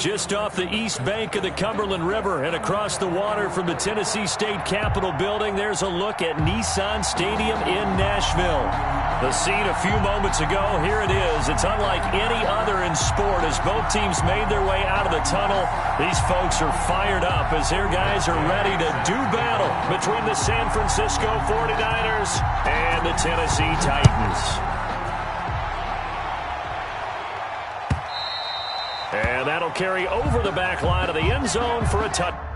Just off the east bank of the Cumberland River and across the water from the Tennessee State Capitol building, there's a look at Nissan Stadium in Nashville. The scene a few moments ago, here it is. It's unlike any other in sport as both teams made their way out of the tunnel. These folks are fired up as their guys are ready to do battle between the San Francisco 49ers and the Tennessee Titans. And that'll carry over the back line of the end zone for a touchdown.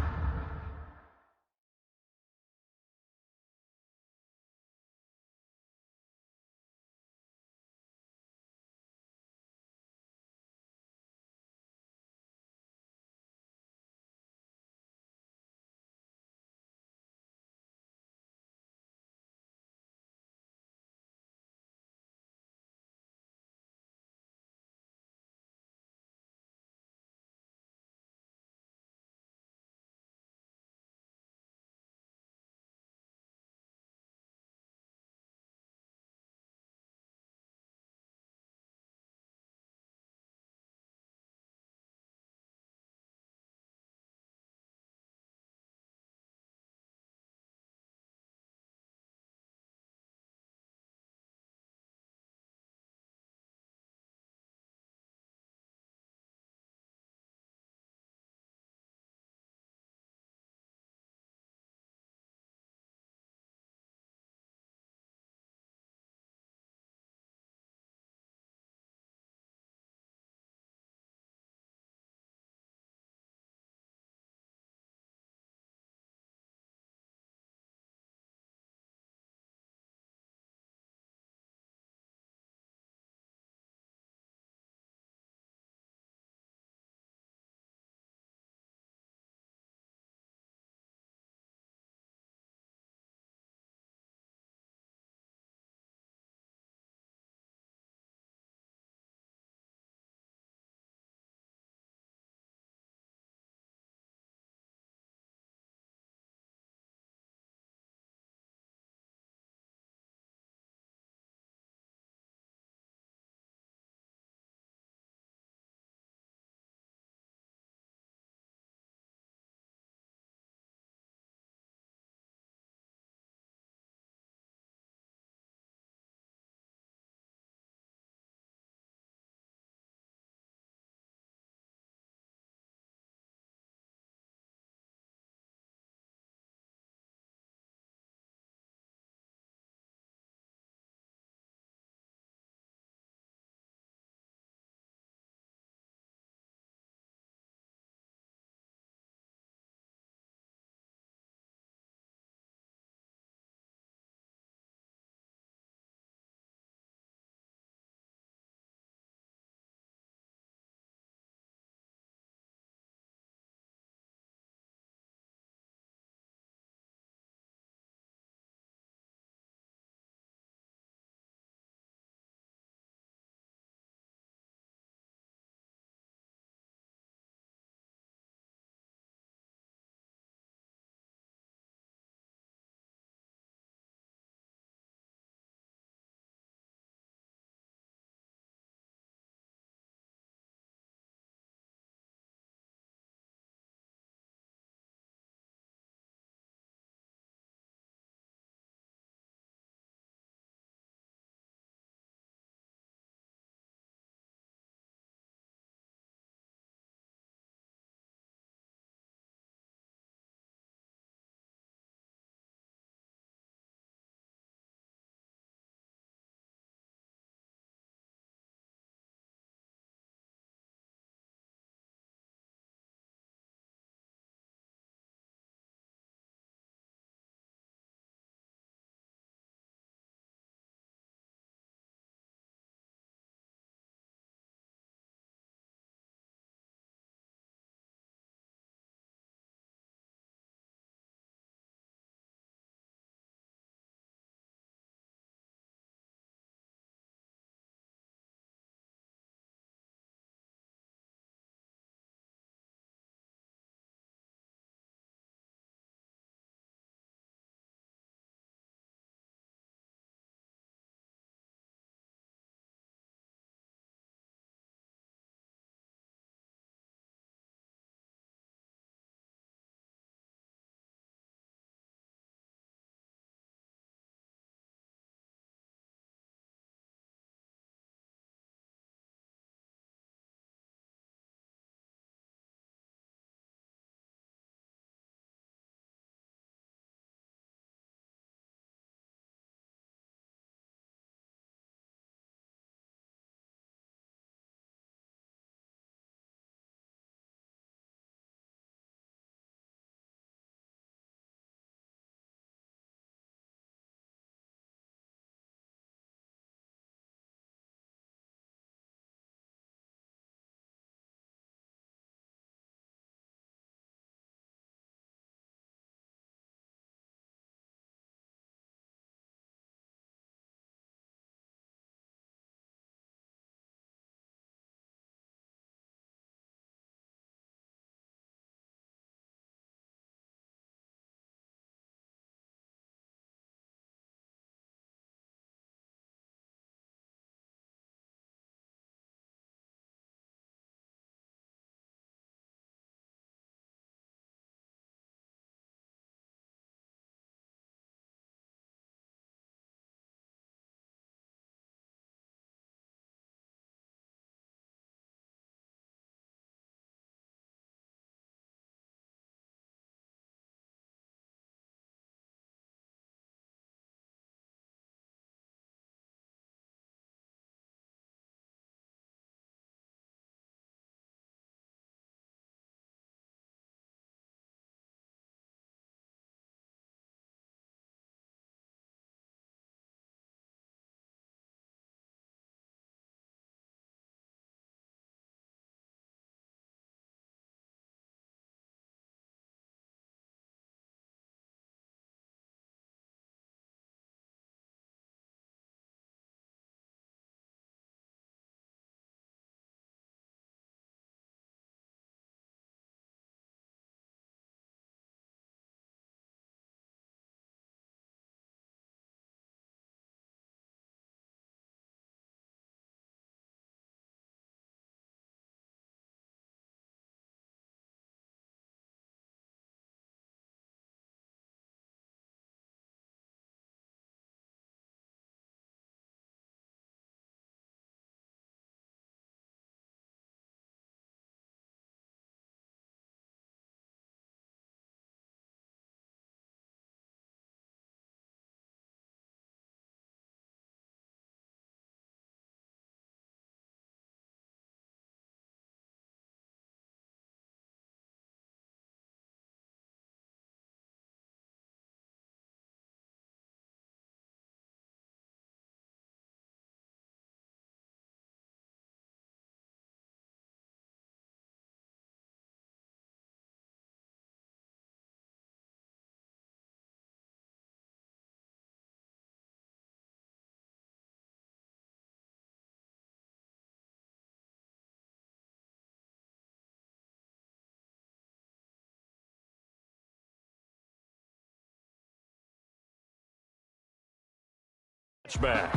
Back.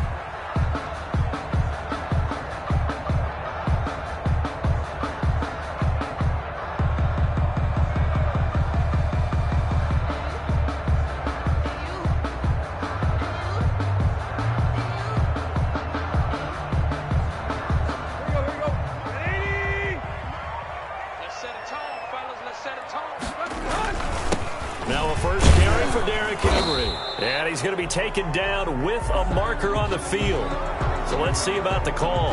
Now a first carry for Derrick Henry. And he's going to be taken down with a marker on the field. So let's see about the call.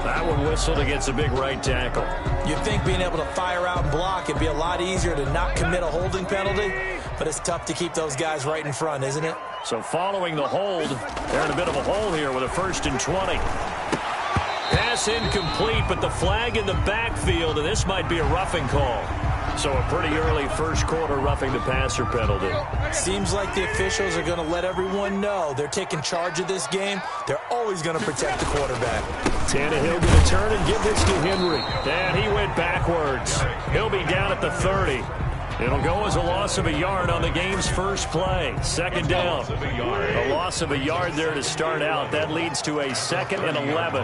That one whistled against a big right tackle. You'd think being able to fire out and block it'd be a lot easier to not commit a holding penalty, but it's tough to keep those guys right in front, isn't it? So following the hold, they're in a bit of a hole here with a 1st and 20. Pass incomplete, but the flag in the backfield, and this might be a roughing call. So a pretty early first quarter roughing the passer penalty. Seems like the officials are going to let everyone know they're taking charge of this game. They're always going to protect the quarterback. Tannehill going to turn and give this to Henry. And he went backwards. He'll be down at the 30. It'll go as a loss of a yard on the game's first play. 2nd down. A loss of a yard there to start out. That leads to a 2nd and 11.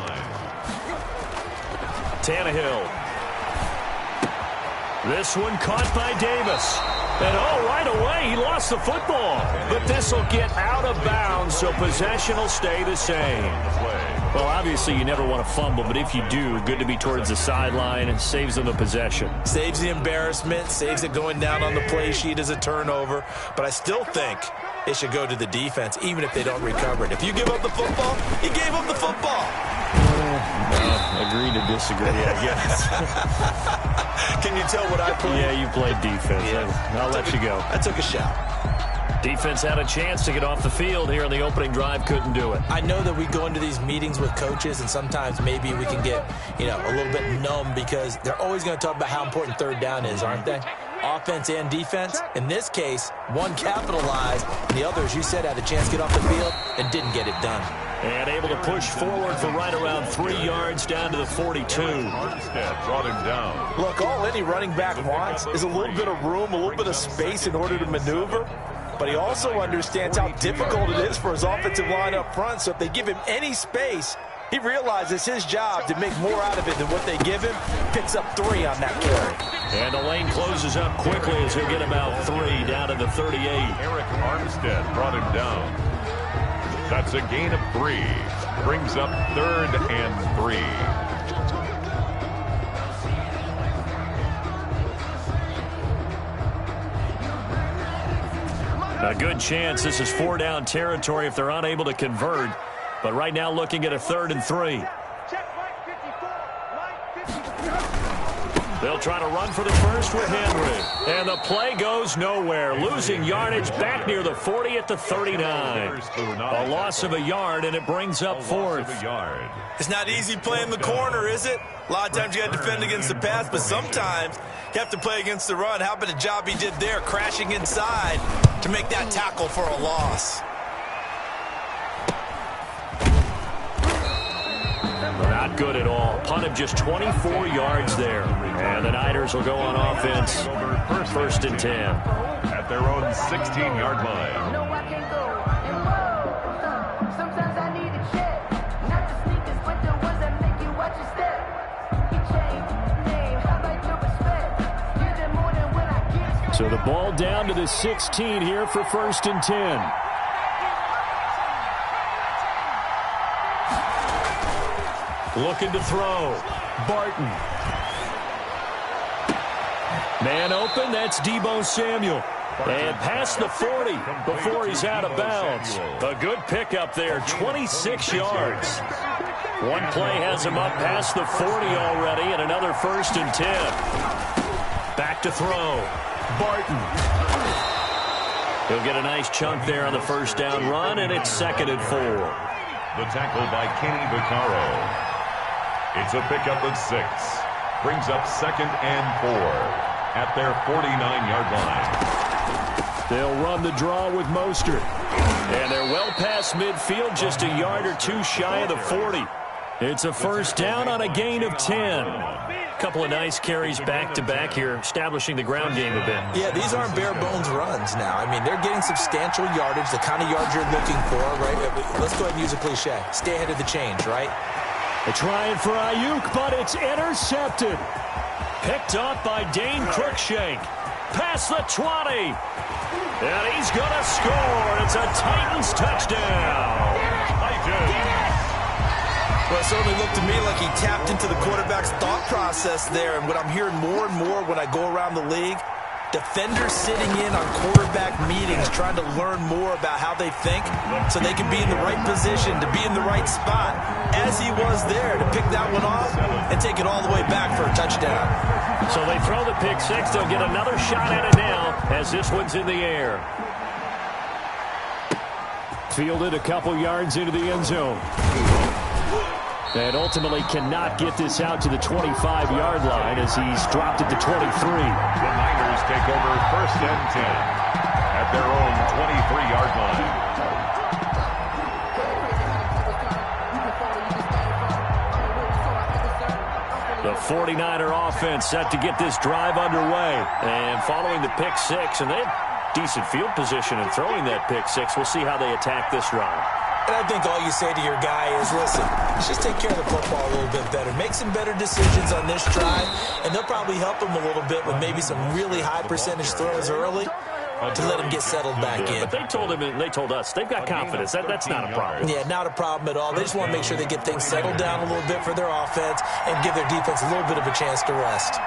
Tannehill. This one caught by Davis. And right away he lost the football. But this will get out of bounds, so possession will stay the same. Well, obviously you never want to fumble, but if you do, good to be towards the sideline. It saves them the possession. Saves the embarrassment, saves it going down on the play sheet as a turnover. But I still think it should go to the defense, even if they don't recover it. If you give up the football, you gave up the football. Agree to disagree, I guess. Can you tell what I played? Yeah, you played defense. Yeah. I'll let you go. I took a shot. Defense had a chance to get off the field here in the opening drive, couldn't do it. I know that we go into these meetings with coaches, and sometimes maybe we can get, a little bit numb because they're always going to talk about how important 3rd down is, aren't they? Offense and defense. In this case, one capitalized, and the other, as you said, had a chance to get off the field and didn't get it done. And able to push forward for right around 3 yards down to the 42. Armstead brought him down. Look, all any running back wants is a little bit of room, a little bit of space in order to maneuver. But he also understands how difficult it is for his offensive line up front. So if they give him any space, he realizes his job to make more out of it than what they give him. Picks up 3 on that carry. And the lane closes up quickly as he'll get about 3 down to the 38. Eric Armstead brought him down. That's a gain of 3. Brings up 3rd and 3. A good chance this is 4-down territory if they're unable to convert. But right now looking at a 3rd and 3. They'll try to run for the first with Henry. And the play goes nowhere. Losing yardage back near the 40 at the 39. A loss of a yard, and it brings up 4th. It's not easy playing the corner, is it? A lot of times you got to defend against the pass, but sometimes you have to play against the run. How about the job he did there, crashing inside to make that tackle for a loss? Not good at all. Punt of just 24 yards there. And the Niners will go on offense. 1st and 10. At their own 16-yard line. No, I can't go. Sometimes I need a check. Not the sneakers, but the ones that make you watch your step. You change name, how about your respect? Give them more than when I give. So the ball down to the 16 here for 1st and 10. Looking to throw. Barton. Man open, that's Deebo Samuel. And past the 40 before he's out of bounds. A good pickup there, 26 yards. One play has him up past the 40 already, and another 1st and 10. Back to throw. Barton. He'll get a nice chunk there on the 1st down run, and it's 2nd and 4. The tackle by Kenny Vaccaro. It's a pickup of 6. Brings up 2nd and 4 at their 49-yard line. They'll run the draw with Mostert. And they're well past midfield, just a yard or 2 shy of the 40. It's a 1st down on a gain of 10. Couple of nice carries back-to-back here, establishing the ground game a bit. Yeah, these aren't bare-bones runs now. I mean, they're getting substantial yardage, the kind of yards you're looking for, right? Let's go ahead and use a cliche. Stay ahead of the change, right? They're trying for Ayuk, but it's intercepted. Picked off by Dane Cruikshank. Past the 20. And he's going to score. It's a Titans touchdown. Well, it certainly looked to me like he tapped into the quarterback's thought process there. And what I'm hearing more and more when I go around the league, defenders sitting in on quarterback meetings trying to learn more about how they think so they can be in the right position, to be in the right spot, as he was there to pick that one off and take it all the way back for a touchdown. So they throw the pick six. They'll get another shot at it now as this one's in the air. Fielded a couple yards into the end zone. And ultimately cannot get this out to the 25-yard line as he's dropped it to 23. The Niners take over 1st and 10 at their own 23-yard line. The 49er offense set to get this drive underway. And following the pick six, and they have decent field position in throwing that pick six. We'll see how they attack this drive. And I think all you say to your guy is, listen, let's just take care of the football a little bit better. Make some better decisions on this drive, and they'll probably help him a little bit with maybe some really high percentage throws early to let him get settled back in. But they told him and they told us they've got confidence. That's not a problem. Yeah, not a problem at all. They just want to make sure they get things settled down a little bit for their offense and give their defense a little bit of a chance to rest.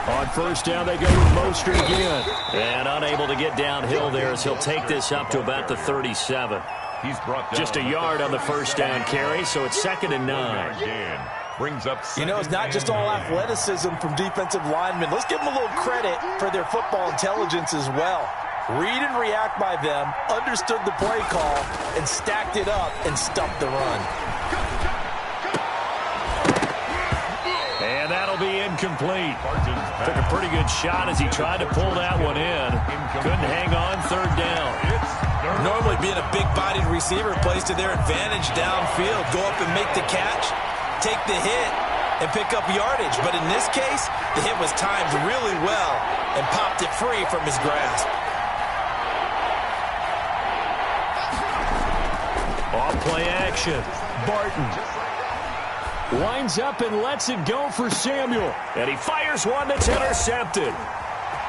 On first down, they go with Mostert again. And unable to get downhill there as he'll take this up to about the 37. He's brought down just a yard on the first down carry, so it's 2nd and 9. Brings up. You know, it's not just all athleticism from defensive linemen. Let's give them a little credit for their football intelligence as well. Read and react by them, understood the play call, and stacked it up and stuffed the run. And that'll be incomplete. Took a pretty good shot as he tried to pull that one in. Couldn't hang on 3rd down. Normally being a big-bodied receiver plays to their advantage downfield. Go up and make the catch, take the hit, and pick up yardage. But in this case, the hit was timed really well and popped it free from his grasp. Off play action. Barton winds up and lets it go for Samuel. And he fires one that's intercepted.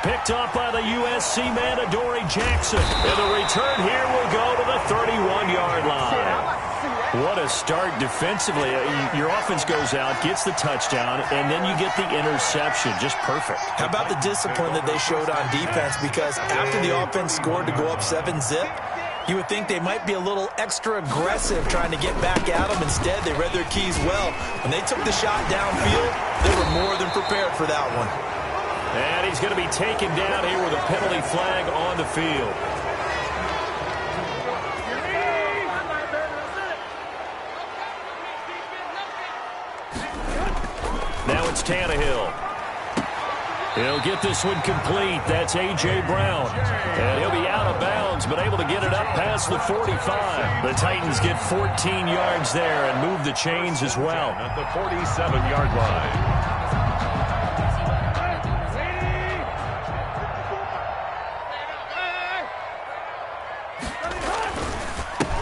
Picked off by the USC man, Adoree Jackson. And the return here will go to the 31-yard line. What a start defensively. Your offense goes out, gets the touchdown, and then you get the interception. Just perfect. How about the discipline that they showed on defense? Because after the offense scored to go up 7-zip, you would think they might be a little extra aggressive trying to get back at them. Instead, they read their keys well. When they took the shot downfield, they were more than prepared for that one. And he's going to be taken down here with a penalty flag on the field. Now it's Tannehill. He'll get this one complete. That's A.J. Brown. And he'll be out of bounds, but able to get it up past the 45. The Titans get 14 yards there and move the chains as well. At the 47-yard line.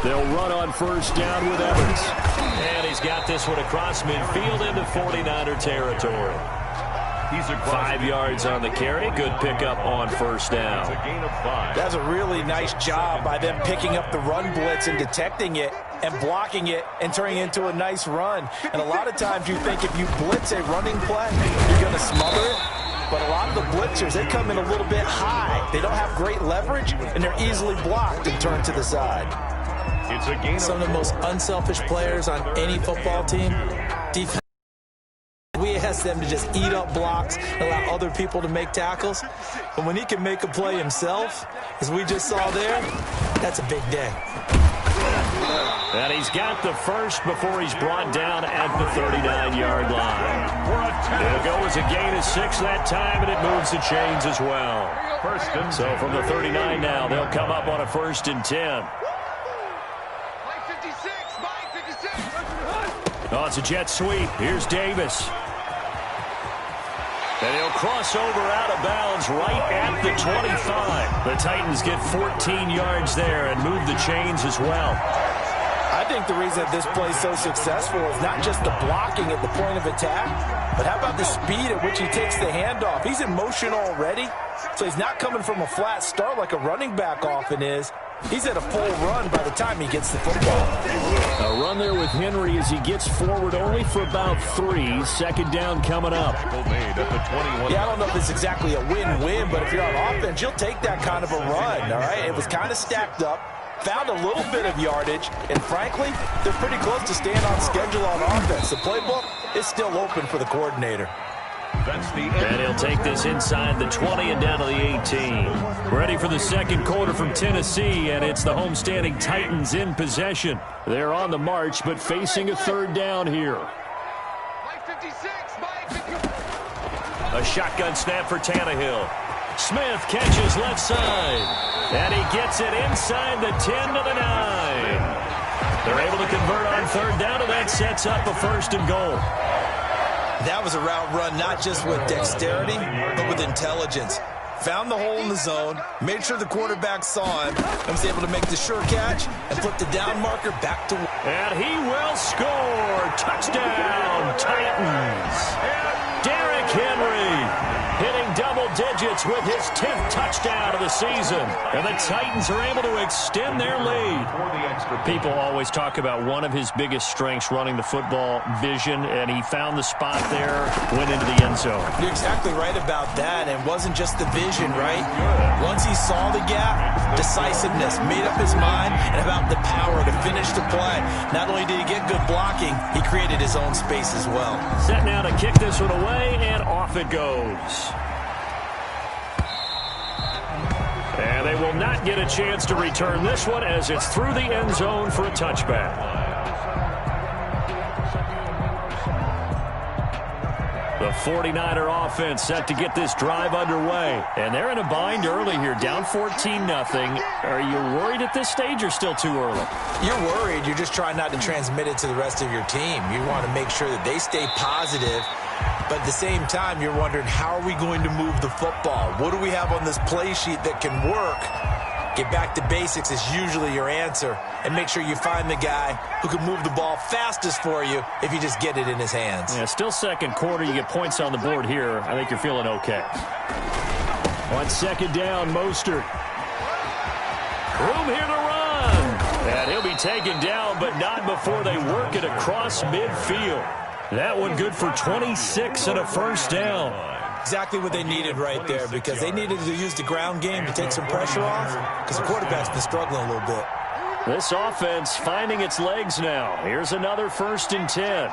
They'll run on first down with Evans. And he's got this one across midfield into 49er territory. He's 5 yards on the carry. Good pickup on first down. It's a gain of 5. That's a really nice job by them picking up the run blitz and detecting it and blocking it and turning it into a nice run. And a lot of times you think if you blitz a running play, you're going to smother it. But a lot of the blitzers, they come in a little bit high. They don't have great leverage, and they're easily blocked and turned to the side. It's a gain. Some of the most unselfish players on any football team, defense. We ask them to just eat up blocks and allow other people to make tackles. But when he can make a play himself, as we just saw there, that's a big day. And he's got the first before he's brought down at the 39-yard line. It'll go as a gain of 6 that time, and it moves the chains as well. So from the 39 now, they'll come up on a 1st and 10. Oh, it's a jet sweep. Here's Davis. And he'll cross over out of bounds right at the 25. The Titans get 14 yards there and move the chains as well. I think the reason that this play is so successful is not just the blocking at the point of attack, but how about the speed at which he takes the handoff? He's in motion already, so he's not coming from a flat start like a running back often is. He's at a full run by the time he gets the football. A run there with Henry as he gets forward only for about 3. Second down coming up. Yeah, I don't know if it's exactly a win-win, but if you're on offense, you'll take that kind of a run, all right? It was kind of stacked up, found a little bit of yardage, and frankly, they're pretty close to staying on schedule on offense. The playbook is still open for the coordinator. And he'll take this inside the 20 and down to the 18. Ready for the second quarter from Tennessee, and it's the homestanding Titans in possession. They're on the march, but facing a third down here. A shotgun snap for Tannehill. Smith catches left side, and he gets it inside the 10 to the 9. They're able to convert on third down, and that sets up a first and goal. That was a route run not just with dexterity, but with intelligence. Found the hole in the zone, made sure the quarterback saw him, and was able to make the sure catch and flip the down marker back to... And he will score. Touchdown, Titans. Derrick Henry hitting double digits with his 10th touchdown of the season. And the Titans are able to extend their lead. People always talk about one of his biggest strengths, running the football, vision, and he found the spot there, went into the end zone. You're exactly right about that, and it wasn't just the vision, right? Once he saw the gap, decisiveness, made up his mind, and about the power to finish the play. Not only did he get good blocking, he created his own space as well. Set now to kick this one away, and off it goes. And they will not get a chance to return this one as it's through the end zone for a touchback. The 49er offense set to get this drive underway. And they're in a bind early here, down 14-0. Are you worried at this stage or still too early? You're worried. You're just trying not to transmit it to the rest of your team. You want to make sure that they stay positive. But at the same time, you're wondering, how are we going to move the football? What do we have on this play sheet that can work? Get back to basics is usually your answer. And make sure you find the guy who can move the ball fastest for you if you just get it in his hands. Yeah, still second quarter. You get points on the board here. I think you're feeling okay. On second down, Mostert. Room here to run. And he'll be taken down, but not before they work it across midfield. That one good for 26 and a first down. Exactly what they needed right there, because they needed to use the ground game to take some pressure off, because the quarterback's been struggling a little bit. This offense finding its legs now. Here's another 1st and 10.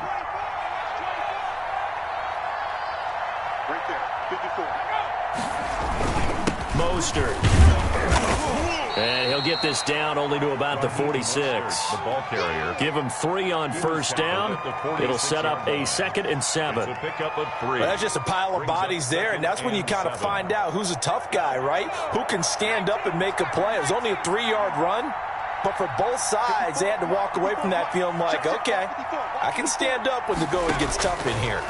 Right there, 54. Mostert. And he'll get this down only to about the 46. The ball carrier. Give him 3 on first down. It'll set up a 2nd and 7. It's a pickup of 3. Well, that's just a pile of bodies there, and that's when you kind of find out who's a tough guy, right? Who can stand up and make a play. It was only a 3-yard run, but for both sides, they had to walk away from that feeling like, okay, I can stand up when the going gets tough in here.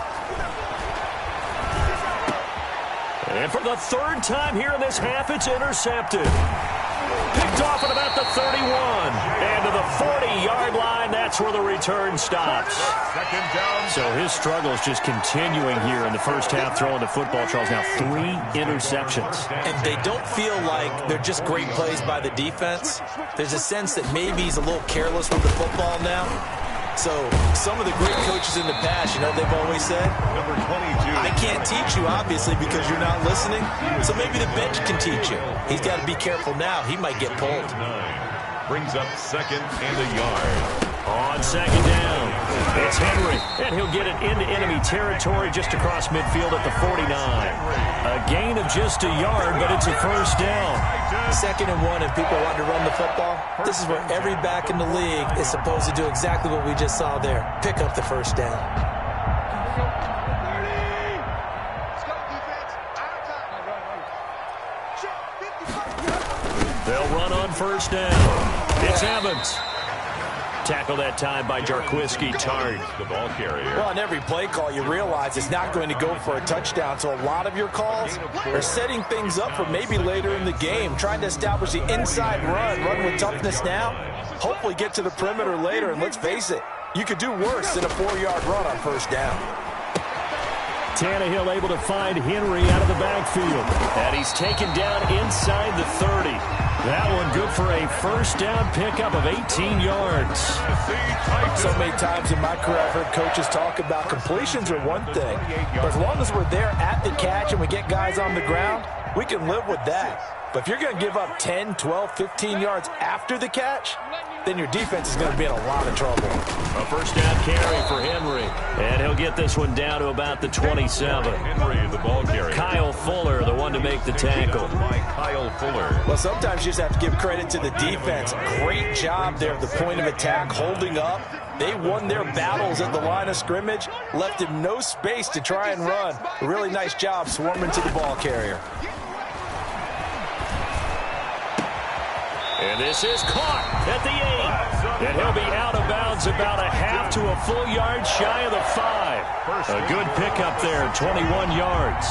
And for the 3rd time here in this half, it's intercepted. Picked off at about the 31. And to the 40-yard line, that's where the return stops. Second down. So his struggles just continuing here in the first half, throwing the football. Charles, now 3 interceptions. And they don't feel like they're just great plays by the defense. There's a sense that maybe he's a little careless with the football now. So some of the great coaches in the past, you know, they've always said, Number 22. I can't teach you, obviously, because you're not listening. So maybe the bench can teach you. He's got to be careful now. He might get pulled. 9 brings up 2nd and a yard. On second down, it's Henry, and he'll get it into enemy territory just across midfield at the 49. A gain of just a yard, but it's a first down. 2nd and 1, and people want to run the football. This is where every back in the league is supposed to do exactly what we just saw there. Pick up the first down. They'll run on first down. It's Evans. Tackle that time by Jarquiski Tart. The ball carrier. Well, on every play call, you realize it's not going to go for a touchdown. So a lot of your calls are setting things up for maybe later in the game, trying to establish the inside run with toughness now, hopefully get to the perimeter later. And let's face it, you could do worse than a 4-yard run on first down. Tannehill able to find Henry out of the backfield. And he's taken down inside the 30. That one good for a first down pickup of 18 yards. So many times in my career I've heard coaches talk about completions are one thing, but as long as we're there at the catch and we get guys on the ground, we can live with that. But if you're going to give up 10, 12, 15 yards after the catch, then your defense is going to be in a lot of trouble. A first down carry for Henry. And he'll get this one down to about the 27. Henry, the ball carrier. Kyle Fuller, the one to make the tackle. By Kyle Fuller. Well, sometimes you just have to give credit to the defense. Great job there at the point of attack, holding up. They won their battles at the line of scrimmage, left him no space to try and run. A really nice job swarming to the ball carrier. And this is caught at the 8. And he'll be out of bounds about a half to a full yard shy of the 5. A good pickup there, 21 yards.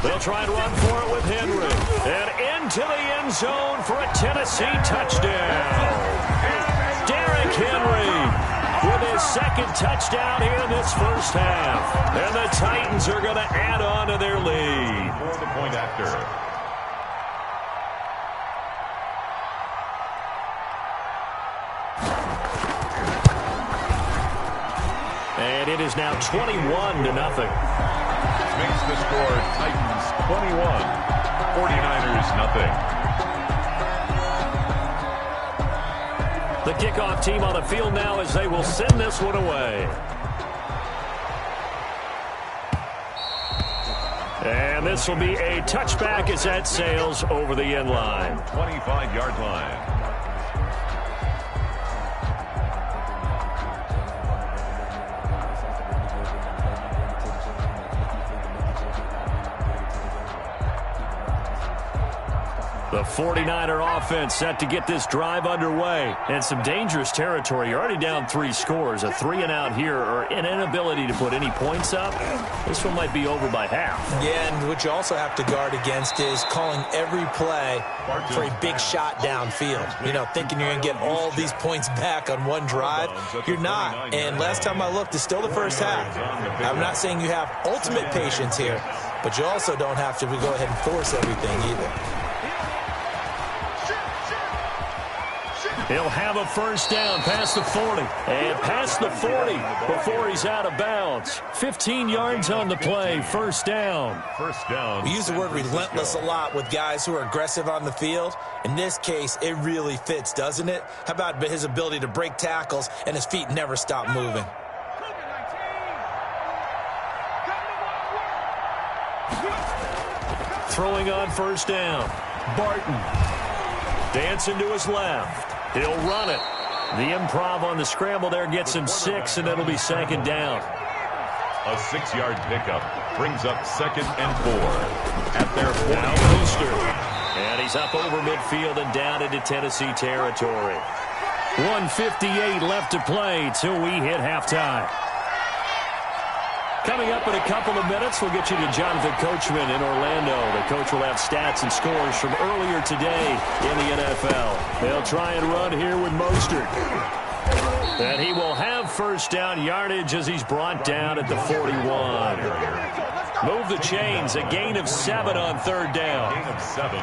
They'll try and run for it with Henry. And into the end zone for a Tennessee touchdown. Derrick Henry with his second touchdown here in this first half. And the Titans are going to add on to their lead. For the point after. And it is now 21-0. Makes the score Titans 21, 49ers nothing. The kickoff team on the field now as they will send this one away. And this will be a touchback as that sails over the end line. 25-yard line. The 49er offense set to get this drive underway. And some dangerous territory. You're already down 3 scores. A 3-and-out here or an inability to put any points up. This one might be over by half. Yeah, and what you also have to guard against is calling every play for a big shot downfield. You know, thinking you're going to get all these points back on one drive. You're not. And last time I looked, it's still the first half. I'm not saying you have ultimate patience here, but you also don't have to go ahead and force everything either. He'll have a first down past the 40. And past the 40 before he's out of bounds. 15 yards on the play. First down. First down. We use the word relentless a lot with guys who are aggressive on the field. In this case, it really fits, doesn't it? How about his ability to break tackles and his feet never stop moving? Throwing on first down. Barton. Dancing to his left. He'll run it. The improv on the scramble there gets him 6, and it'll be second down. A 6-yard pickup brings up 2nd and 4 at their 40. Now Mostert. And he's up over midfield and down into Tennessee territory. 1:58 left to play till we hit halftime. Coming up in a couple of minutes, we'll get you to Jonathan Coachman in Orlando. The coach will have stats and scores from earlier today in the NFL. They'll try and run here with Mostert. And he will have first down yardage as he's brought down at the 41. Move the chains, a gain of 7 on third down. Gain of 7.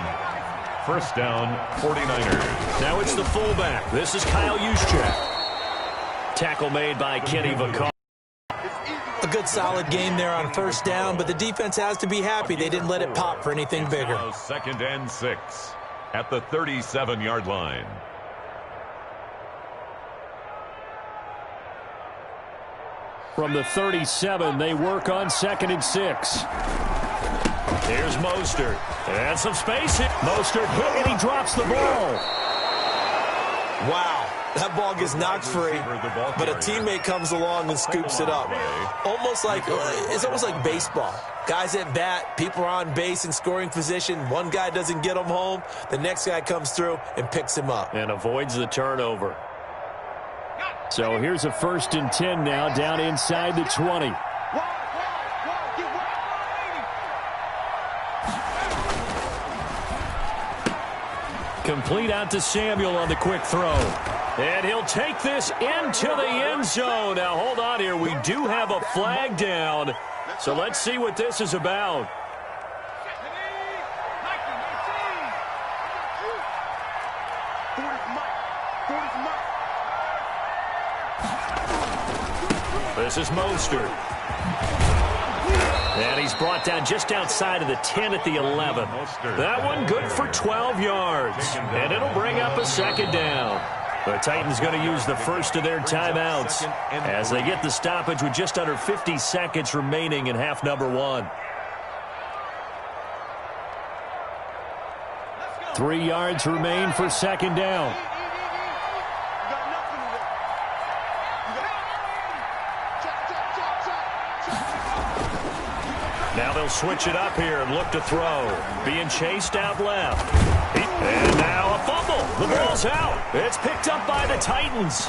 First down, 49ers. Now it's the fullback. This is Kyle Juszczyk. Tackle made by Kenny Vaccaro. A good solid game there on first down, but the defense has to be happy they didn't let it pop for anything bigger. Now 2nd and 6 at the 37-yard line. From the 37, they work on 2nd and 6. Here's Mostert. And some space. Mostert hit, and he drops the ball. Wow, that ball gets knocked free, but a teammate comes along and scoops it up. It's almost like baseball. Guys at bat, people are on base in scoring position. One guy doesn't get him home. The next guy comes through and picks him up. And avoids the turnover. So here's a 1st and 10 now, down inside the 20. Complete out to Samuel on the quick throw. And he'll take this into the end zone. Now, hold on here. We do have a flag down. So let's see what this is about. This is Mostert. And he's brought down just outside of the 10 at the 11. That one good for 12 yards. And it'll bring up a 2nd down. The Titans going to use the first of their timeouts as they get the stoppage with just under 50 seconds remaining in half number 1. 3 yards remain for 2nd down. Now they'll switch it up here and look to throw. Being chased out left. And now a fumble. The ball's out. It's picked up by the Titans.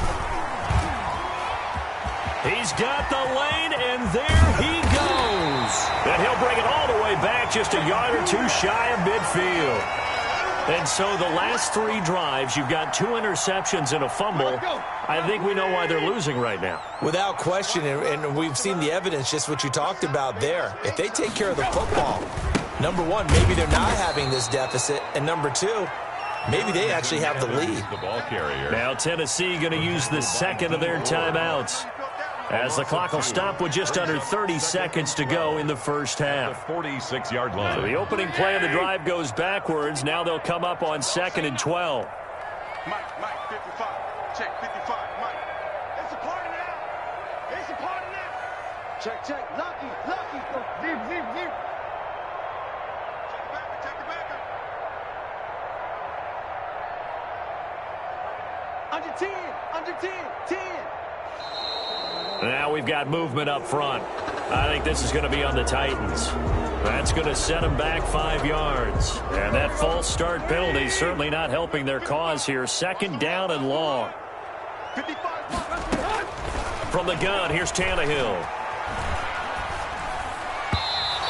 He's got the lane, and there he goes. And he'll bring it all the way back just a yard or two shy of midfield. And so the last 3 drives, you've got 2 interceptions and a fumble. I think we know why they're losing right now. Without question, and we've seen the evidence, just what you talked about there. If they take care of the football, number 1, maybe they're not having this deficit. And number 2, maybe they actually have the lead. Now Tennessee going to use the 2nd of their timeouts, as the clock will stop with just under 30 seconds to go in the first half. 46-yard line. So the opening play of the drive goes backwards. Now they'll come up on 2nd and 12. Mike, 55. Check, 55, Mike. It's a party now. It's a party now. Check. Lucky. Zip. Check the backer. Under 10. Now we've got movement up front. I think this is going to be on the Titans. That's going to set them back 5 yards. And that false start penalty certainly not helping their cause here. 2nd down and long. From the gun, here's Tannehill.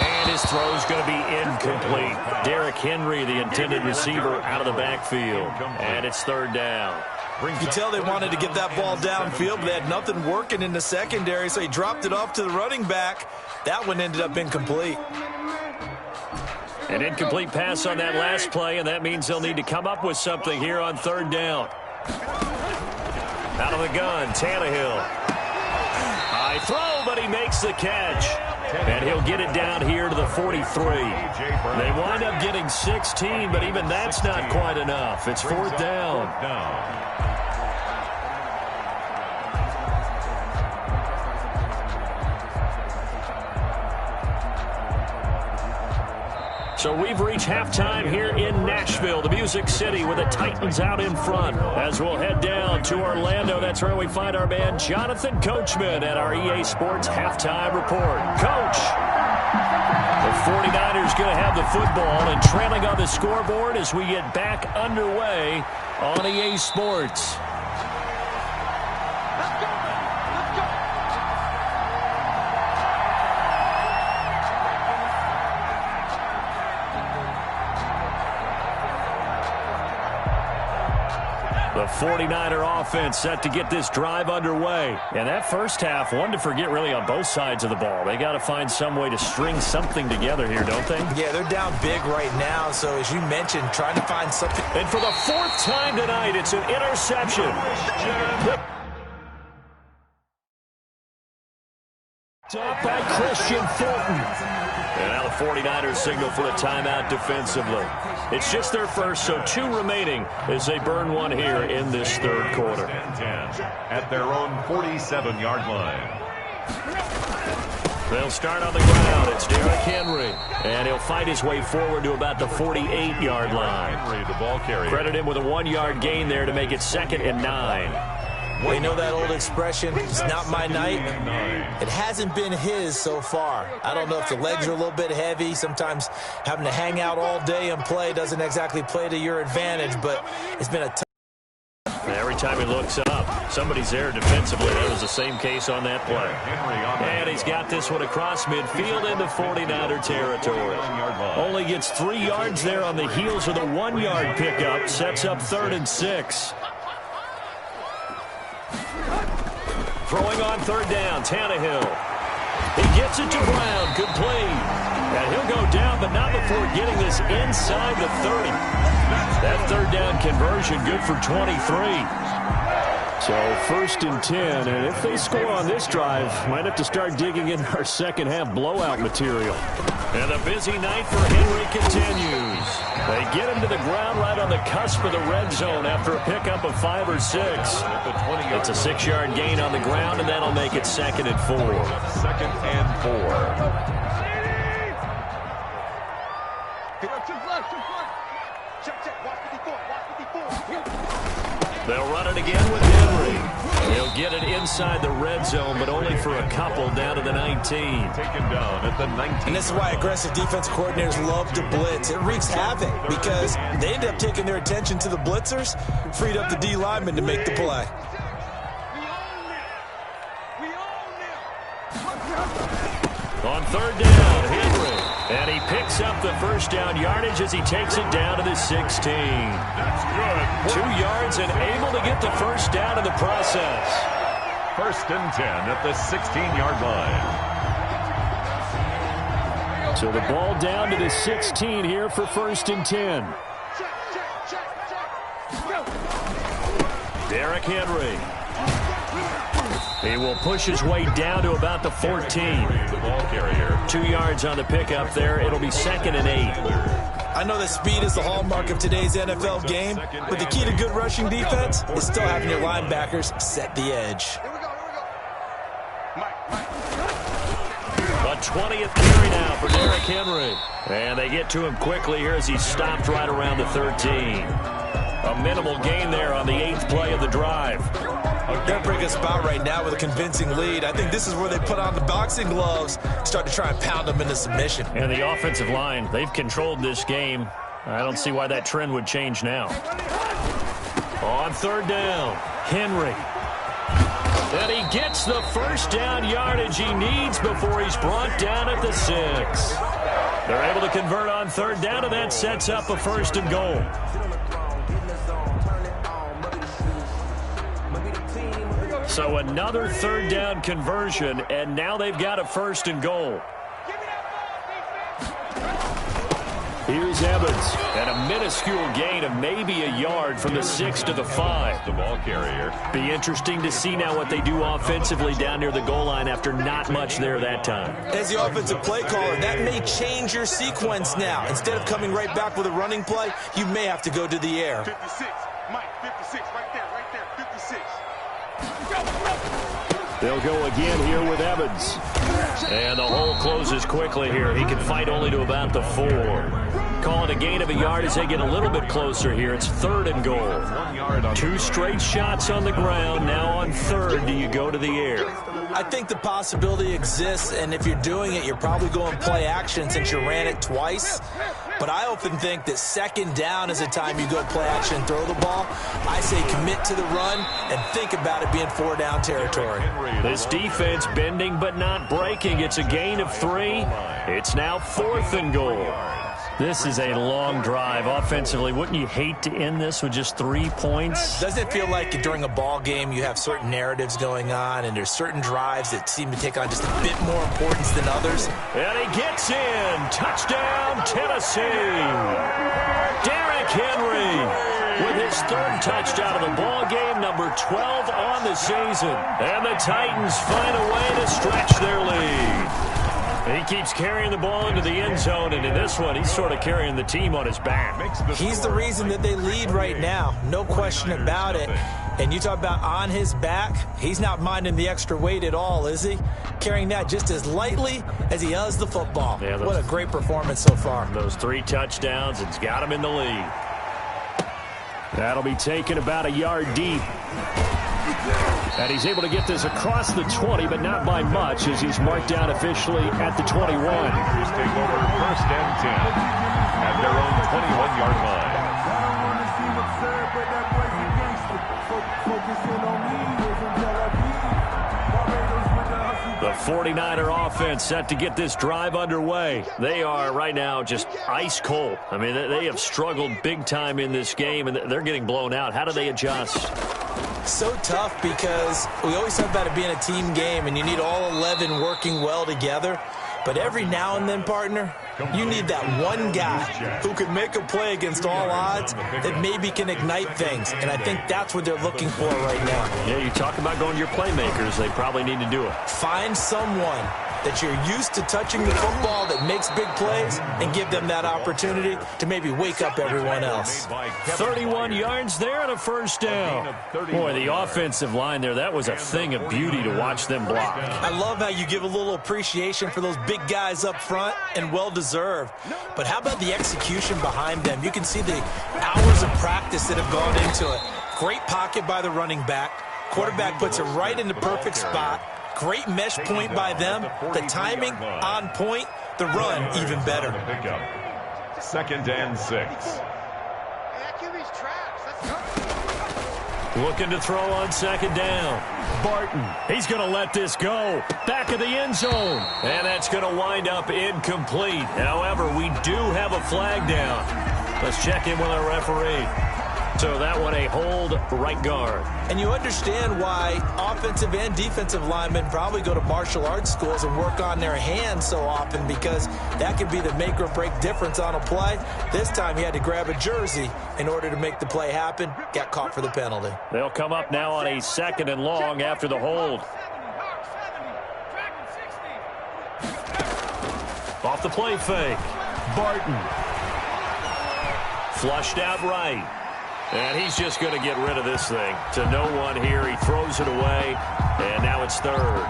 And his throw's going to be incomplete. Derrick Henry, the intended receiver, out of the backfield. And it's 3rd down. You can tell they wanted to get that ball downfield, but they had nothing working in the secondary, so he dropped it off to the running back. That one ended up incomplete. An incomplete pass on that last play, and that means they'll need to come up with something here on 3rd down. Out of the gun, Tannehill. High throw, but he makes the catch. And he'll get it down here to the 43. They wind up getting 16, but even that's not quite enough. It's 4th down. So we've reached halftime here in Nashville, the Music City, with the Titans out in front. As we'll head down to Orlando, that's where we find our man Jonathan Coachman at our EA Sports Halftime Report. Coach, the 49ers going to have the football and trailing on the scoreboard as we get back underway on EA Sports. The 49er offense set to get this drive underway. And that first half, one to forget really on both sides of the ball. They got to find some way to string something together here, don't they? Yeah, they're down big right now. So as you mentioned, trying to find something. And for the 4th time tonight, it's an interception. Up by Christian Fulton. And now the 49ers signal for a timeout defensively. It's just their first, so 2 remaining as they burn one here in this 3rd quarter. 10 at their own 47-yard line. They'll start on the ground. It's Derrick Henry. And he'll fight his way forward to about the 48-yard line. Henry, the ball carrier. Credit him with a 1-yard gain there to make it 2nd and 9. Well, you know that old expression, it's not my night? It hasn't been his so far. I don't know if the legs are a little bit heavy. Sometimes having to hang out all day and play doesn't exactly play to your advantage, but it's been a tough. Every time he looks up, somebody's there defensively. That was the same case on that play. And he's got this one across midfield into 49er territory. Only gets 3 yards there on the heels of the 1-yard pickup. Sets up 3rd and 6. Throwing on 3rd down, Tannehill. He gets it to Brown, complete. And he'll go down, but not before getting this inside the 30. That 3rd down conversion good for 23. So 1st and 10, and if they score on this drive, might have to start digging in our second half blowout material. And a busy night for Henry continues. They get him to the ground right on the cusp of the red zone after a pickup of 5 or 6. It's a 6-yard gain on the ground, and that'll make it 2nd and 4. 2nd and 4. They'll run it again with Henry. He'll get it inside the red zone, but only for a couple down to the 19. Taken down at the 19. And this is why aggressive defensive coordinators love to blitz. It wreaks havoc because they end up taking their attention to the blitzers, freed up the D lineman to make the play. On 3rd down, Henry. And he picks up the 1st down yardage as he takes it down to the 16. That's good. 2 yards and able to get the 1st down in the process. 1st and 10 at the 16-yard line. So the ball down to the 16 here for 1st and 10. Derrick Henry. He will push his way down to about the 14. The ball carrier. 2 yards on the pickup there. It'll be 2nd and 8. I know that speed is the hallmark of today's NFL game, but the key to good rushing defense is still having your linebackers set the edge. A 20th carry now for Derrick Henry. And they get to him quickly here as he's stopped right around the 13. A minimal gain there on the 8th play of the drive. They're bringing us about right now with a convincing lead. I think this is where they put on the boxing gloves, start to try and pound them into submission. And the offensive line, they've controlled this game. I don't see why that trend would change now. On 3rd down, Henry. And he gets the 1st down yardage he needs before he's brought down at the 6. They're able to convert on 3rd down, and that sets up a 1st and goal. So another 3rd down conversion, and now they've got a 1st and goal. Here's Evans, and a minuscule gain of maybe a yard from the 6 to the 5. The ball carrier. Be interesting to see now what they do offensively down near the goal line after not much there that time. As the offensive play caller, that may change your sequence now. Instead of coming right back with a running play, you may have to go to the air. 56, Mike, 56, right there, 56. They'll go again here with Evans. And the hole closes quickly here. He can fight only to about the 4. Calling a gain of a yard as they get a little bit closer here. It's 3rd and goal. 1 yard on 2 straight shots on the ground. Now on 3rd, do you go to the air? I think the possibility exists, and if you're doing it, you're probably going play action since you ran it twice. But I often think that 2nd down is the time you go play action and throw the ball. I say commit to the run and think about it being 4 down territory. This defense bending but not breaking. It's a gain of 3. It's now 4th and goal. This is a long drive. Offensively, wouldn't you hate to end this with just 3 points? Doesn't it feel like during a ball game you have certain narratives going on and there's certain drives that seem to take on just a bit more importance than others? And he gets in. Touchdown, Tennessee. Derrick Henry with his 3rd touchdown of the ball game, number 12 on the season. And the Titans find a way to stretch their lead. He keeps carrying the ball into the end zone, and in this one, he's sort of carrying the team on his back. He's the reason that they lead right now, no question about it. And you talk about on his back, he's not minding the extra weight at all, is he? Carrying that just as lightly as he does the football. Yeah, what a great performance so far. Those 3 touchdowns, it's got him in the lead. That'll be taken about a yard deep. And he's able to get this across the 20, but not by much, as he's marked down officially at the 21. Here's take over 1st and 10 at their own 21-yard line. The 49er offense set to get this drive underway. They are right now just ice cold. I mean, they have struggled big time in this game, and they're getting blown out. How do they adjust? So tough, because we always talk about it being a team game, and you need all 11 working well together. But every now and then, partner, you need that one guy who can make a play against all odds that maybe can ignite things. And I think that's what they're looking for right now. Yeah, you talk about going to your playmakers. They probably need to do it. Find someone that you're used to touching the football that makes big plays and give them that opportunity to maybe wake up everyone else. 31 yards there and a 1st down. Boy, the offensive line there, that was a thing of beauty to watch them block. I love how you give a little appreciation for those big guys up front, and well-deserved. But how about the execution behind them? You can see the hours of practice that have gone into it. Great pocket by the running back. Quarterback puts it right in the perfect spot. Great mesh point by them. The timing on point. The run even better. 2nd and 6. Looking to throw on 2nd down. Barton, he's going to let this go. Back of the end zone. And that's going to wind up incomplete. However, we do have a flag down. Let's check in with our referee. So that one a hold, right guard. And you understand why offensive and defensive linemen probably go to martial arts schools and work on their hands so often, because that can be the make or break difference on a play. This time he had to grab a jersey in order to make the play happen. Got caught for the penalty. They'll come up now on a 2nd and long after the hold. Off the play fake. Barton. Flushed out right. And he's just going to get rid of this thing. To no one here. He throws it away. And now it's 3rd.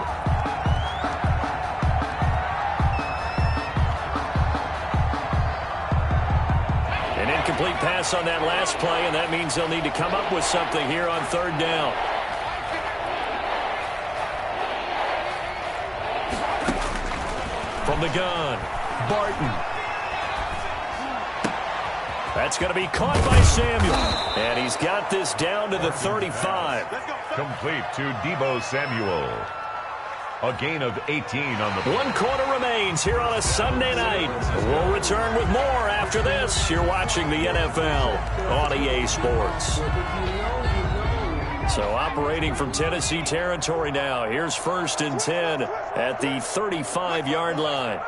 An incomplete pass on that last play, and that means they'll need to come up with something here on 3rd down. From the gun, Barton. That's going to be caught by Samuel. And he's got this down to the 35. Complete to Deebo Samuel. A gain of 18 on the... 1 quarter remains here on a Sunday night. We'll return with more after this. You're watching the NFL on EA Sports. So operating from Tennessee territory now. Here's 1st and 10 at the 35-yard line.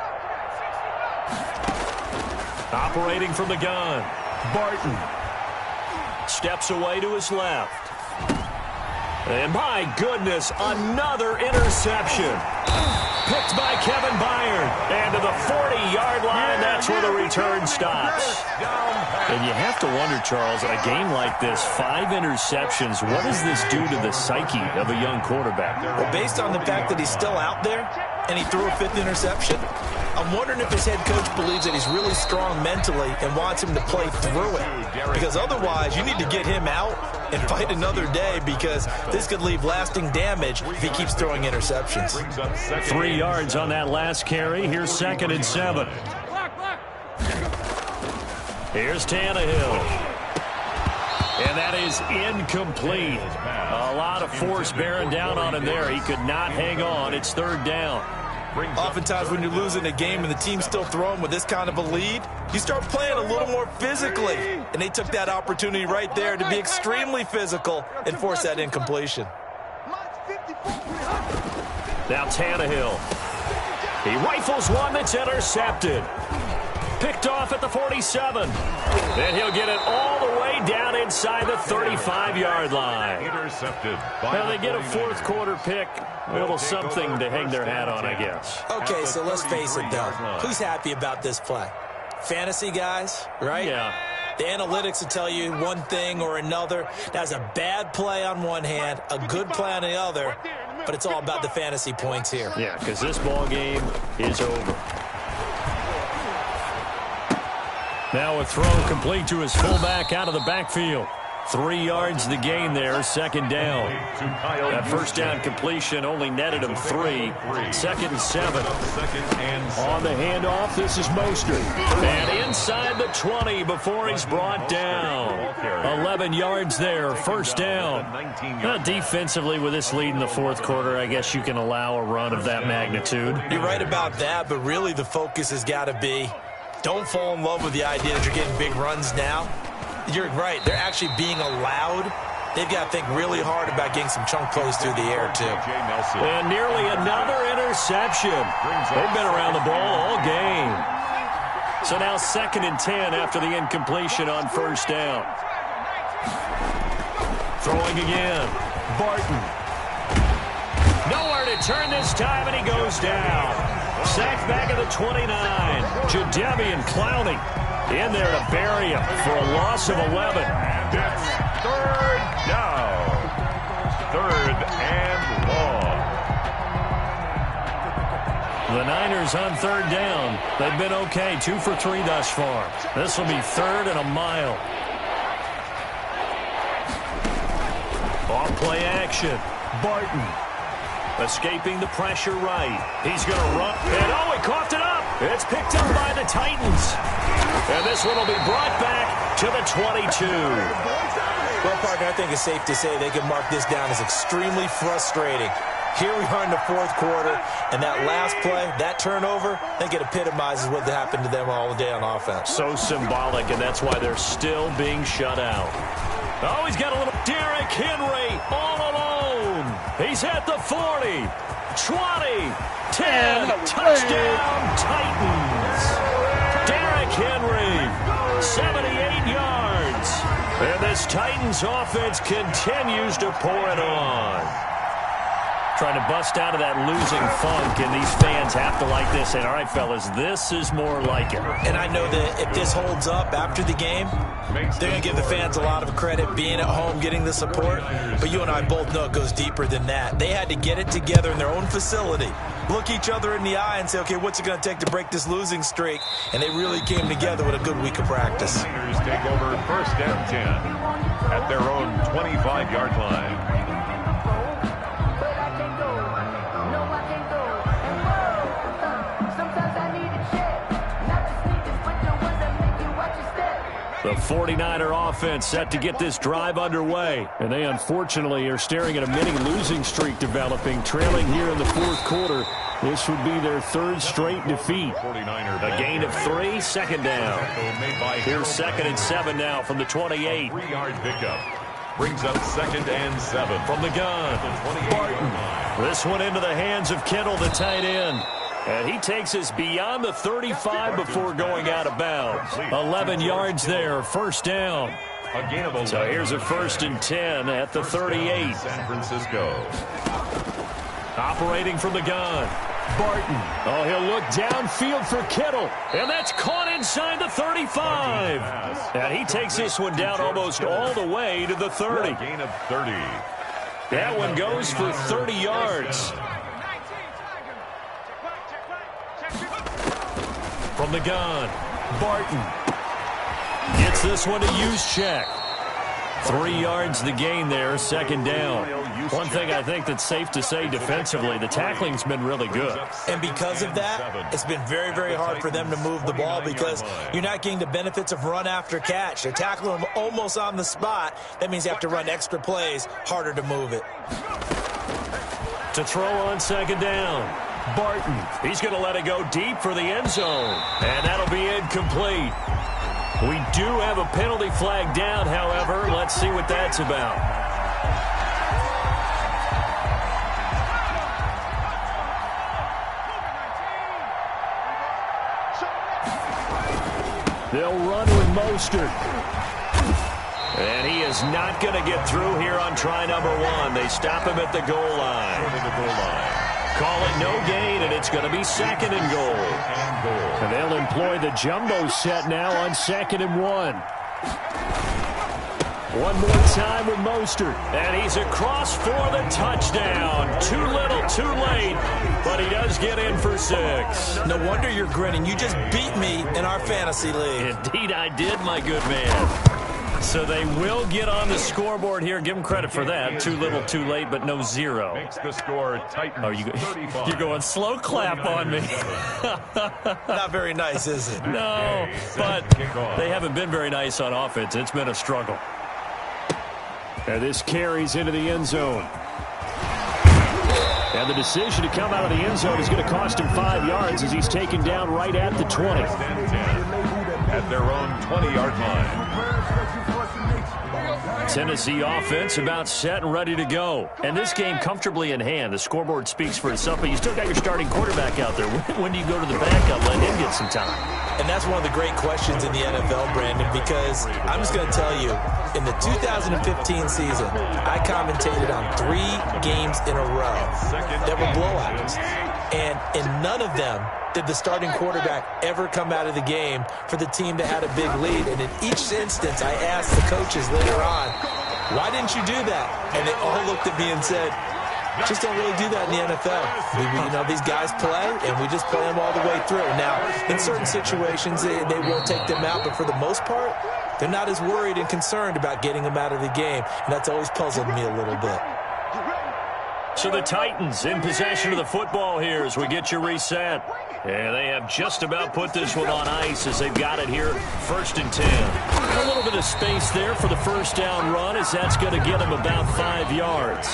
Operating from the gun, Barton steps away to his left. And my goodness, another interception. Picked by Kevin Byard. And to the 40-yard line, that's where the return stops. And you have to wonder, Charles, in a game like this, 5 interceptions, what does this do to the psyche of a young quarterback? Well, based on the fact that he's still out there and he threw a 5th interception, I'm wondering if his head coach believes that he's really strong mentally and wants him to play through it. Because otherwise, you need to get him out and fight another day, because this could leave lasting damage if he keeps throwing interceptions. 3 yards on that last carry. Here's 2nd and 7. Here's Tannehill. And that is incomplete. A lot of force bearing down on him there. He could not hang on. It's 3rd down. Oftentimes when you're losing a game and the team's still throwing with this kind of a lead, you start playing a little more physically. And they took that opportunity right there to be extremely physical and force that incompletion. Now Tannehill. He rifles one that's intercepted. Picked off at the 47. Then he'll get it all the way down inside the 35-yard line. Intercepted. Well, they get a 4th quarter pick. A little something to hang their hat on, I guess. Okay, so let's face it, though. Who's happy about this play? Fantasy guys, right? Yeah. The analytics will tell you one thing or another. That's a bad play on one hand, a good play on the other, but it's all about the fantasy points here. Yeah, because this ball game is over. Now a throw complete to his fullback out of the backfield. 3 yards the gain there, second down. That first down completion only netted him 3. Second and 7. On the handoff, this is Mostert. And inside the 20 before he's brought down. 11 yards there, first down. Defensively with this lead in the fourth quarter, I guess you can allow a run of that magnitude. You're right about that, but really the focus has got to be, don't fall in love with the idea that you're getting big runs now. You're right. They're actually being allowed. They've got to think really hard about getting some chunk plays through the air, too. And nearly another interception. They've been around the ball all game. So now 2nd and 10 after the incompletion on first down. Throwing again. Barton. Nowhere to turn this time, and he goes down. Sacked back at the 29. Jadeveon Clowney in there to bury him for a loss of 11. It's third down. Third and long. The Niners on third down. They've been okay, 2 for 3 thus far. This will be 3rd and a mile. Off play action. Barton. Escaping the pressure right. He's going to run. And he coughed it up. It's picked up by the Titans. And this one will be brought back to the 22. Well, partner, I think it's safe to say they can mark this down as extremely frustrating. Here we are in the fourth quarter, and that last play, that turnover, I think it epitomizes what happened to them all day on offense. So symbolic, and that's why they're still being shut out. Oh, he's got a little Derrick Henry all alone. He's at the 40, 20, 10, touchdown Titans. Derrick Henry, 78 yards. And this Titans offense continues to pour it on. Trying to bust out of that losing funk, and these fans have to like this. And all right, fellas, this is more like it. And I know that if this holds up after the game, they're going to give the fans a lot of credit, being at home, getting the support. But you and I both know it goes deeper than that. They had to get it together in their own facility, look each other in the eye and say, okay, what's it going to take to break this losing streak? And they really came together with a good week of practice. Niners take over first and 10 at their own 25-yard line. The 49er offense set to get this drive underway. And they unfortunately are staring at a mini losing streak developing, trailing here in the fourth quarter. This would be their 3rd straight defeat. A gain of 3, second down. Here's 2nd and 7 now from the 28. 3-yard pickup. Brings up 2nd and 7. From the gun, Barton. This one into the hands of Kittle, the tight end. And he takes us beyond the 35 before going out of bounds. 11 yards there, first down. So here's a 1st and 10 at the 38. San Francisco. Operating from the gun, Barton. Oh, he'll look downfield for Kittle. And that's caught inside the 35. And he takes this one down almost all the way to the 30. Gain of 30. That one goes for 30 yards. From the gun, Barton gets this one to Juszczyk. 3 yards the gain there, second down. One thing I think that's safe to say defensively, the tackling's been really good. And because of that, it's been very, very hard for them to move the ball because you're not getting the benefits of run after catch. They're tackling them almost on the spot. That means you have to run extra plays, harder to move it. To throw on second down, Barton. He's going to let it go deep for the end zone. And that'll be incomplete. We do have a penalty flag down, however. Let's see what that's about. They'll run with Mostert. And he is not going to get through here on try number 1. They stop him at the goal line. Call it no gain, and it's going to be 2nd and goal. And they'll employ the jumbo set now on 2nd and 1. One more time with Mostert. And he's across for the touchdown. Too little, too late. But he does get in for 6. No wonder you're grinning. You just beat me in our fantasy league. Indeed I did, my good man. So they will get on the scoreboard here. Give them credit for that. Too little, too late, but no 0. Makes the score Titans. Oh, you're going slow clap on me. Not very nice, is it? No, but they haven't been very nice on offense. It's been a struggle. And this carries into the end zone. And the decision to come out of the end zone is going to cost him 5 yards as he's taken down right at the 20. At their own 20-yard line. Tennessee offense about set and ready to go. And this game comfortably in hand. The scoreboard speaks for itself, but you still got your starting quarterback out there. When do you go to the backup, let him get some time? And that's one of the great questions in the NFL, Brandon, because I'm just going to tell you, in the 2015 season, I commentated on 3 games in a row that were blowouts. And in none of them did the starting quarterback ever come out of the game for the team that had a big lead. And in each instance, I asked the coaches later on, why didn't you do that? And they all looked at me and said, just don't really do that in the NFL. These guys play, and we just play them all the way through. Now, in certain situations, they will take them out, but for the most part, they're not as worried and concerned about getting them out of the game. And that's always puzzled me a little bit. So the Titans in possession of the football here as we get you reset. And they have just about put this one on ice as they've got it here, 1st and 10. A little bit of space there for the first down run as that's going to get them about 5 yards.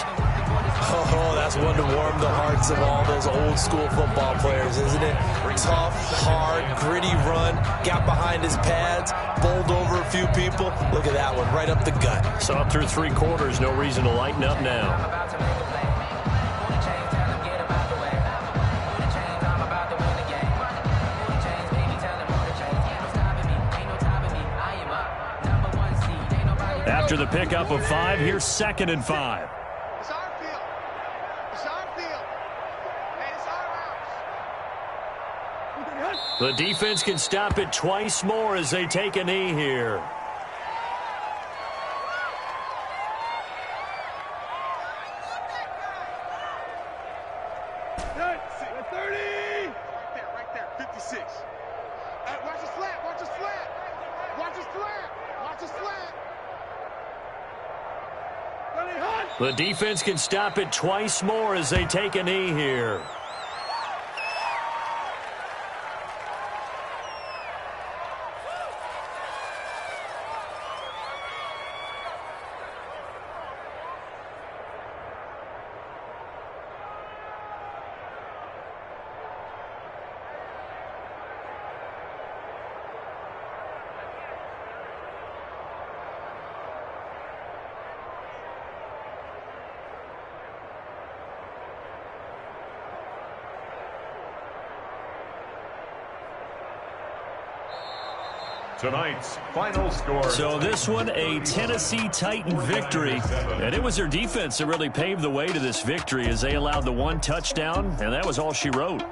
Oh, that's one to warm the hearts of all those old school football players, isn't it? Tough, hard, gritty run, got behind his pads, bowled over a few people. Look at that one, right up the gut. Saw it through 3 quarters, no reason to lighten up now. After the pickup of 5, here's 2nd and 5. It's our field. It's our field. And it's our house. The defense can stop it twice more as they take a knee here. Right there, 56. Watch his flat, watch his flat. Watch his flat, watch his flat. The defense can stop it twice more as they take a knee here. Tonight's final score. So this one, a Tennessee Titan victory. And it was their defense that really paved the way to this victory as they allowed the 1 touchdown, and that was all she wrote.